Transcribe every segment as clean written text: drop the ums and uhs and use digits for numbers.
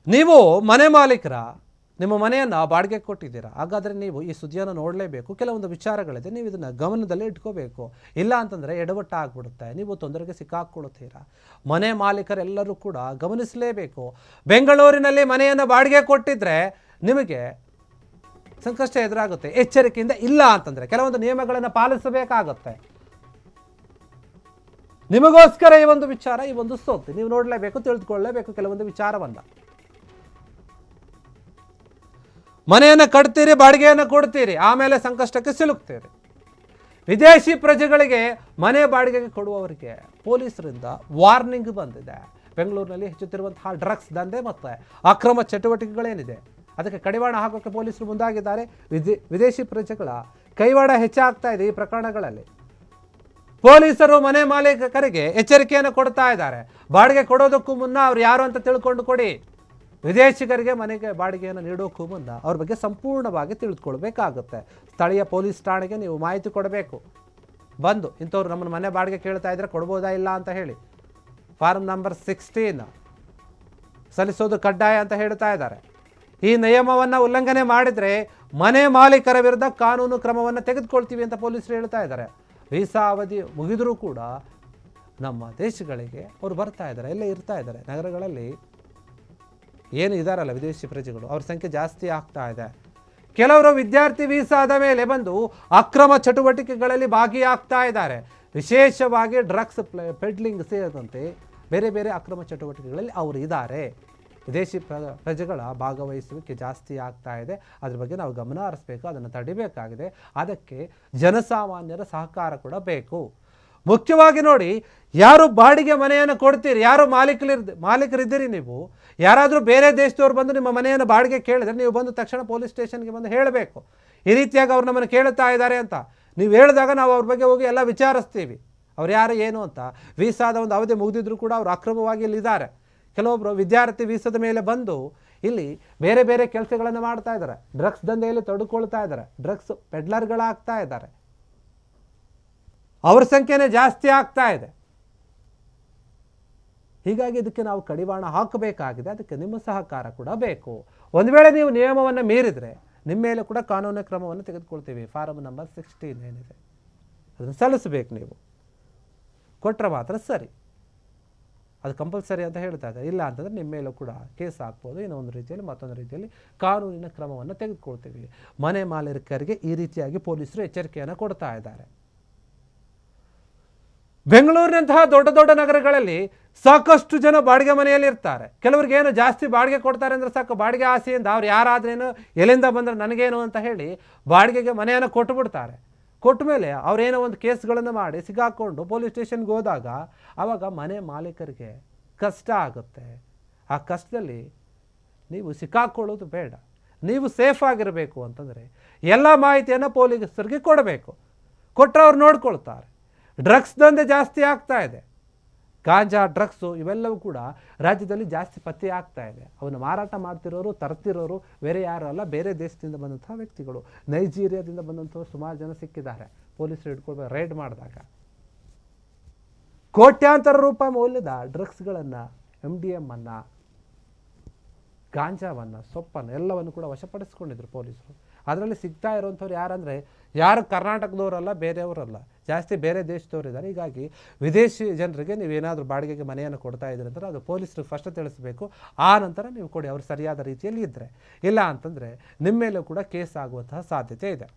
ನೀವು ಮನೆ ಮಾಲೀಕರ ನಿಮ್ಮ ಮನೆಯನ್ನು ಬಾಡಿಗೆ ಕೊಟ್ಟಿದ್ದೀರಾ, ಹಾಗಾದರೆ ನೀವು ಈ ಸುದ್ದಿಯನ್ನು ನೋಡಲೇಬೇಕು. ಕೆಲವೊಂದು ವಿಚಾರಗಳಿದೆ, ನೀವು ಇದನ್ನು ಗಮನದಲ್ಲೇ ಇಟ್ಕೋಬೇಕು. ಇಲ್ಲ ಅಂತಂದರೆ ಎಡವಟ್ಟ ಆಗಿಬಿಡುತ್ತೆ, ನೀವು ತೊಂದರೆಗೆ ಸಿಕ್ಕಾಕ್ಕೊಳ್ತೀರಾ. ಮನೆ ಮಾಲೀಕರೆಲ್ಲರೂ ಕೂಡ ಗಮನಿಸಲೇಬೇಕು. ಬೆಂಗಳೂರಿನಲ್ಲಿ ಮನೆಯನ್ನು ಬಾಡಿಗೆ ಕೊಟ್ಟಿದ್ರೆ ನಿಮಗೆ ಸಂಕಷ್ಟ ಎದುರಾಗುತ್ತೆ. ಎಚ್ಚರಿಕೆಯಿಂದ ಇಲ್ಲ ಅಂತಂದರೆ ಕೆಲವೊಂದು ನಿಯಮಗಳನ್ನು ಪಾಲಿಸಬೇಕಾಗುತ್ತೆ. ನಿಮಗೋಸ್ಕರ ಈ ಒಂದು ವಿಚಾರ, ಈ ಒಂದು ಸೋತು ನೀವು ನೋಡಲೇಬೇಕು, ತಿಳಿದುಕೊಳ್ಳಲೇಬೇಕು ಕೆಲವೊಂದು ವಿಚಾರವನ್ನು. ಮನೆಯನ್ನು ಕಟ್ತೀರಿ, ಬಾಡಿಗೆಯನ್ನು ಕೊಡ್ತೀರಿ, ಆಮೇಲೆ ಸಂಕಷ್ಟಕ್ಕೆ ಸಿಲುಕ್ತೀರಿ. ವಿದೇಶಿ ಪ್ರಜೆಗಳಿಗೆ ಮನೆ ಬಾಡಿಗೆಗೆ ಕೊಡುವವರಿಗೆ ಪೊಲೀಸರಿಂದ ವಾರ್ನಿಂಗ್ ಬಂದಿದೆ. ಬೆಂಗಳೂರಿನಲ್ಲಿ ಹೆಚ್ಚುತ್ತಿರುವಂತಹ ಡ್ರಗ್ಸ್ ದಂಧೆ ಮತ್ತು ಅಕ್ರಮ ಚಟುವಟಿಕೆಗಳೇನಿದೆ ಅದಕ್ಕೆ ಕಡಿವಾಣ ಹಾಕೋಕ್ಕೆ ಪೊಲೀಸರು ಮುಂದಾಗಿದ್ದಾರೆ. ವಿದೇಶಿ ಪ್ರಜೆಗಳ ಕೈವಾಡ ಹೆಚ್ಚಾಗ್ತಾ ಇದೆ ಈ ಪ್ರಕರಣಗಳಲ್ಲಿ. ಪೊಲೀಸರು ಮನೆ ಮಾಲೀಕರಿಗೆ ಎಚ್ಚರಿಕೆಯನ್ನು ಕೊಡ್ತಾ ಇದ್ದಾರೆ. ಬಾಡಿಗೆ ಕೊಡೋದಕ್ಕೂ ಮುನ್ನ ಅವ್ರು ಯಾರು ಅಂತ ತಿಳ್ಕೊಂಡು ಕೊಡಿ. ವಿದೇಶಿಗರಿಗೆ ಮನೆಗೆ ಬಾಡಿಗೆಯನ್ನು ನೀಡೋಕ್ಕೂ ಮುನ್ನ ಅವ್ರ ಬಗ್ಗೆ ಸಂಪೂರ್ಣವಾಗಿ ತಿಳಿದುಕೊಳ್ಬೇಕಾಗುತ್ತೆ. ಸ್ಥಳೀಯ ಪೊಲೀಸ್ ಠಾಣೆಗೆ ನೀವು ಮಾಹಿತಿ ಕೊಡಬೇಕು. ಬಂದು ಇಂಥವ್ರು ನಮ್ಮನ್ನು ಮನೆ ಬಾಡಿಗೆ ಕೇಳ್ತಾ ಇದ್ರೆ ಕೊಡ್ಬೋದಾ ಇಲ್ಲ ಅಂತ ಹೇಳಿ ಫಾರ್ಮ್ ನಂಬರ್ 16 ಸಲ್ಲಿಸೋದು ಕಡ್ಡಾಯ ಅಂತ ಹೇಳ್ತಾ ಇದ್ದಾರೆ. ಈ ನಿಯಮವನ್ನು ಉಲ್ಲಂಘನೆ ಮಾಡಿದರೆ ಮನೆ ಮಾಲೀಕರ ವಿರುದ್ಧ ಕಾನೂನು ಕ್ರಮವನ್ನು ತೆಗೆದುಕೊಳ್ತೀವಿ ಅಂತ ಪೊಲೀಸರು ಹೇಳ್ತಾ ಇದ್ದಾರೆ. ವೀಸಾ ಅವಧಿ ಮುಗಿದರೂ ಕೂಡ ನಮ್ಮ ದೇಶಗಳಿಗೆ ಅವರು ಬರ್ತಾ ಇದ್ದಾರೆ, ಎಲ್ಲ ಇರ್ತಾ ಇದ್ದಾರೆ. ನಗರಗಳಲ್ಲಿ ಏನು ಇದ್ದಾರಲ್ಲ ವಿದೇಶಿ ಪ್ರಜೆಗಳು, ಅವ್ರ ಸಂಖ್ಯೆ ಜಾಸ್ತಿ ಆಗ್ತಾ ಇದೆ. ಕೆಲವರು ವಿದ್ಯಾರ್ಥಿ ವೀಸಾದ ಮೇಲೆ ಬಂದು ಅಕ್ರಮ ಚಟುವಟಿಕೆಗಳಲ್ಲಿ ಭಾಗಿಯಾಗ್ತಾ ಇದ್ದಾರೆ. ವಿಶೇಷವಾಗಿ ಡ್ರಗ್ಸ್ ಪೆಡ್ಲಿಂಗ್ ಸೇರಿದಂತೆ ಬೇರೆ ಬೇರೆ ಅಕ್ರಮ ಚಟುವಟಿಕೆಗಳಲ್ಲಿ ಅವರು ಇದ್ದಾರೆ. ವಿದೇಶಿ ಪ್ರಜೆಗಳ ಭಾಗವಹಿಸುವಿಕೆ ಜಾಸ್ತಿ ಆಗ್ತಾ ಇದೆ. ಅದ್ರ ಬಗ್ಗೆ ನಾವು ಗಮನ ಹರಿಸಬೇಕು, ಅದನ್ನು ತಡಿಬೇಕಾಗಿದೆ. ಅದಕ್ಕೆ ಜನಸಾಮಾನ್ಯರ ಸಹಕಾರ ಕೂಡ ಬೇಕು. ಮುಖ್ಯವಾಗಿ ನೋಡಿ, ಯಾರು ಬಾಡಿಗೆ ಮನೆಯನ್ನು ಕೊಡ್ತೀರಿ, ಯಾರು ಮಾಲೀಕರಿದ್ದೀರಿ, ನೀವು ಯಾರಾದರೂ ಬೇರೆ ದೇಶದವ್ರು ಬಂದು ನಿಮ್ಮ ಮನೆಯನ್ನು ಬಾಡಿಗೆ ಕೇಳಿದರೆ ನೀವು ಬಂದು ತಕ್ಷಣ ಪೊಲೀಸ್ ಸ್ಟೇಷನ್ಗೆ ಬಂದು ಹೇಳಬೇಕು. ಈ ರೀತಿಯಾಗಿ ಅವ್ರು ನಮ್ಮನ್ನು ಕೇಳುತ್ತಾ ಇದ್ದಾರೆ ಅಂತ ನೀವು ಹೇಳಿದಾಗ ನಾವು ಅವ್ರ ಬಗ್ಗೆ ಹೋಗಿ ಎಲ್ಲ ವಿಚಾರಿಸ್ತೀವಿ, ಅವ್ರು ಯಾರು ಏನು ಅಂತ. ವೀಸಾದ ಒಂದು ಅವಧಿ ಮುಗಿದಿದ್ರು ಕೂಡ ಅವರು ಅಕ್ರಮವಾಗಿ ಇಲ್ಲಿದ್ದಾರೆ. ಕೆಲವೊಬ್ಬರು ವಿದ್ಯಾರ್ಥಿ ವೀಸಾದ ಮೇಲೆ ಬಂದು ಇಲ್ಲಿ ಬೇರೆ ಬೇರೆ ಕೆಲಸಗಳನ್ನು ಮಾಡ್ತಾ ಇದ್ದಾರೆ, ಡ್ರಗ್ಸ್ ದಂಧೆಯಲ್ಲಿ ತೊಡಕೊಳ್ತಾ ಇದ್ದಾರೆ, ಡ್ರಗ್ಸ್ ಪೆಡ್ಲರ್ಗಳಾಗ್ತಾ ಇದ್ದಾರೆ. ಅವ್ರ ಸಂಖ್ಯೆನೇ ಜಾಸ್ತಿ ಆಗ್ತಾ ಇದೆ. ಹೀಗಾಗಿ ಇದಕ್ಕೆ ನಾವು ಕಡಿವಾಣ ಹಾಕಬೇಕಾಗಿದೆ. ಅದಕ್ಕೆ ನಿಮ್ಮ ಸಹಕಾರ ಕೂಡ ಬೇಕು. ಒಂದು ವೇಳೆ ನೀವು ನಿಯಮವನ್ನು ಮೀರಿದರೆ ನಿಮ್ಮ ಮೇಲೆ ಕೂಡ ಕಾನೂನು ಕ್ರಮವನ್ನು ತೆಗೆದುಕೊಳ್ತೀವಿ. ಫಾರಮ್ ನಂಬರ್ 16 ಏನಿದೆ ಅದನ್ನು ಸಲ್ಲಿಸಬೇಕು. ನೀವು ಕೊಟ್ಟರೆ ಮಾತ್ರ ಸರಿ, ಅದು ಕಂಪಲ್ಸರಿ ಅಂತ ಹೇಳ್ತಾ ಇದ್ದಾರೆ. ಇಲ್ಲ ಅಂತಂದರೆ ನಿಮ್ಮ ಮೇಲೂ ಕೂಡ ಕೇಸ್ ಹಾಕ್ಬೋದು. ಇನ್ನೂ ಒಂದು ರೀತಿಯಲ್ಲಿ ಮತ್ತೊಂದು ರೀತಿಯಲ್ಲಿ ಕಾನೂನಿನ ಕ್ರಮವನ್ನು ತೆಗೆದುಕೊಳ್ತೀವಿ. ಮನೆ ಮಾಲೀಕರಿಗೆ ಈ ರೀತಿಯಾಗಿ ಪೊಲೀಸರು ಎಚ್ಚರಿಕೆಯನ್ನು ಕೊಡ್ತಾ ಇದ್ದಾರೆ. ಬೆಂಗಳೂರಿನಂತಹ ದೊಡ್ಡ ದೊಡ್ಡ ನಗರಗಳಲ್ಲಿ ಸಾಕಷ್ಟು ಜನ ಬಾಡಿಗೆ ಮನೆಯಲ್ಲಿ ಇರ್ತಾರೆ. ಕೆಲವ್ರಿಗೆ ಏನು ಜಾಸ್ತಿ ಬಾಡಿಗೆ ಕೊಡ್ತಾರೆ ಅಂದರೆ ಸಾಕು, ಬಾಡಿಗೆ ಆಸೆಯಿಂದ ಅವ್ರು ಯಾರಾದ್ರೇನು ಎಲ್ಲಿಂದ ಬಂದರೆ ನನಗೇನು ಅಂತ ಹೇಳಿ ಬಾಡಿಗೆಗೆ ಮನೆಯನ್ನು ಕೊಟ್ಟು ಬಿಡ್ತಾರೆ. ಕೊಟ್ಟ ಮೇಲೆ ಅವರೇನೋ ಒಂದು ಕೇಸ್ಗಳನ್ನು ಮಾಡಿ ಸಿಗಾಕೊಂಡು ಪೊಲೀಸ್ ಸ್ಟೇಷನ್ಗೆ ಹೋದಾಗ ಆವಾಗ ಮನೆ ಮಾಲೀಕರಿಗೆ ಕಷ್ಟ ಆಗುತ್ತೆ. ಆ ಕಷ್ಟದಲ್ಲಿ ನೀವು ಸಿಕ್ಕಾಕೊಳ್ಳೋದು ಬೇಡ. ನೀವು ಸೇಫ್ ಆಗಿರಬೇಕು ಅಂತಂದರೆ ಎಲ್ಲ ಮಾಹಿತಿಯನ್ನು ಪೊಲೀಸರಿಗೆ ಕೊಡಬೇಕು. ಕೊಟ್ಟರೆ ಅವ್ರು ನೋಡ್ಕೊಳ್ತಾರೆ. ಡ್ರಗ್ಸ್ ದಂಧೆ ಜಾಸ್ತಿ ಆಗ್ತಾ ಇದೆ. ಗಾಂಜಾ, ಡ್ರಗ್ಸು ಇವೆಲ್ಲವೂ ಕೂಡ ರಾಜ್ಯದಲ್ಲಿ ಜಾಸ್ತಿ ಪತ್ತೆ ಆಗ್ತಾ ಇದೆ. ಅವನ್ನು ಮಾರಾಟ ಮಾಡ್ತಿರೋರು, ತರ್ತಿರೋರು ಬೇರೆ ಯಾರು ಅಲ್ಲ, ಬೇರೆ ದೇಶದಿಂದ ಬಂದಂಥ ವ್ಯಕ್ತಿಗಳು. ನೈಜೀರಿಯಾದಿಂದ ಬಂದಂಥವ್ರು ಸುಮಾರು ಜನ ಸಿಕ್ಕಿದ್ದಾರೆ. ಪೊಲೀಸರು ಹಿಡ್ಕೊಳ್ಬೇಕು. ರೈಡ್ ಮಾಡಿದಾಗ ಕೋಟ್ಯಾಂತರ ರೂಪಾಯಿ ಮೌಲ್ಯದ ಡ್ರಗ್ಸ್ಗಳನ್ನು, MDM ಅನ್ನು, ಗಾಂಜಾವನ್ನು, ಸೊಪ್ಪನ್ನು ಎಲ್ಲವನ್ನು ಕೂಡ ವಶಪಡಿಸ್ಕೊಂಡಿದ್ರು ಪೊಲೀಸರು. ಅದರಲ್ಲಿ ಸಿಗ್ತಾ ಇರುವಂಥವ್ರು ಯಾರಂದರೆ ಯಾರು ಕರ್ನಾಟಕದವರಲ್ಲ, ಬೇರೆಯವರಲ್ಲ, ಜಾಸ್ತಿ ಬೇರೆ ದೇಶದವರಿದ್ದಾರೆ. ಹೀಗಾಗಿ ವಿದೇಶಿ ಜನರಿಗೆ ನೀವೇನಾದರೂ ಬಾಡಿಗೆಗೆ ಮನೆಯನ್ನು ಕೊಡ್ತಾ ಇದ್ದೀರಿ ಅಂದರೆ ಅದು ಪೊಲೀಸರಿಗೆ ಫಸ್ಟ್ ತಿಳಿಸಬೇಕು. ಆ ನಂತರ ನೀವು ಕೊಡಿ, ಅವರು ಸರಿಯಾದ ರೀತಿಯಲ್ಲಿ ಇದ್ದರೆ. ಇಲ್ಲ ಅಂತಂದರೆ ನಿಮ್ಮ ಮೇಲೂ ಕೂಡ ಕೇಸ್ ಆಗುವಂತಹ ಸಾಧ್ಯತೆ ಇದೆ.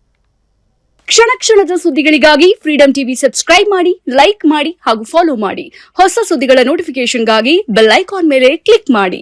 ಕ್ಷಣ ಕ್ಷಣದ ಸುದ್ದಿಗಳಿಗಾಗಿ ಫ್ರೀಡಂ ಟಿವಿ ಸಬ್ಸ್ಕ್ರೈಬ್ ಮಾಡಿ, ಲೈಕ್ ಮಾಡಿ ಹಾಗೂ ಫಾಲೋ ಮಾಡಿ. ಹೊಸ ಸುದ್ದಿಗಳ ನೋಟಿಫಿಕೇಶನ್ಗಾಗಿ ಬೆಲ್ ಐಕಾನ್ ಮೇಲೆ ಕ್ಲಿಕ್ ಮಾಡಿ.